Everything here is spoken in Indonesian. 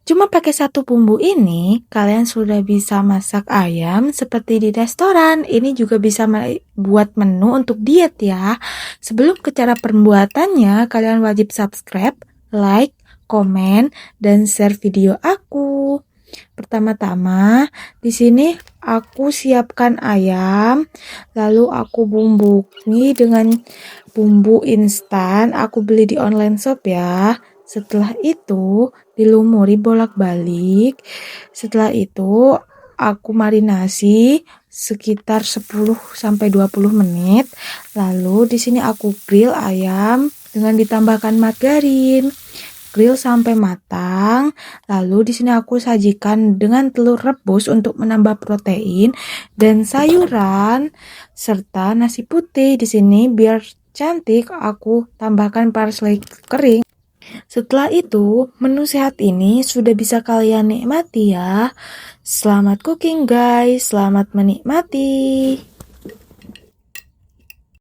Cuma pakai satu bumbu ini, kalian sudah bisa masak ayam seperti di restoran. Ini juga bisa buat menu untuk diet ya. Sebelum ke cara pembuatannya, kalian wajib subscribe, like, komen, dan share video aku. Pertama-tama, di sini aku siapkan ayam, lalu aku bumbui dengan bumbu instan. Aku beli di online shop ya. Setelah itu, dilumuri bolak-balik. Setelah itu, aku marinasi sekitar 10 sampai 20 menit. Lalu di sini aku grill ayam dengan ditambahkan margarin. Grill sampai matang. Lalu di sini aku sajikan dengan telur rebus untuk menambah protein dan sayuran serta nasi putih. Di sini biar cantik aku tambahkan parsley kering. Setelah itu, menu sehat ini sudah bisa kalian nikmati ya. Selamat cooking guys, selamat menikmati.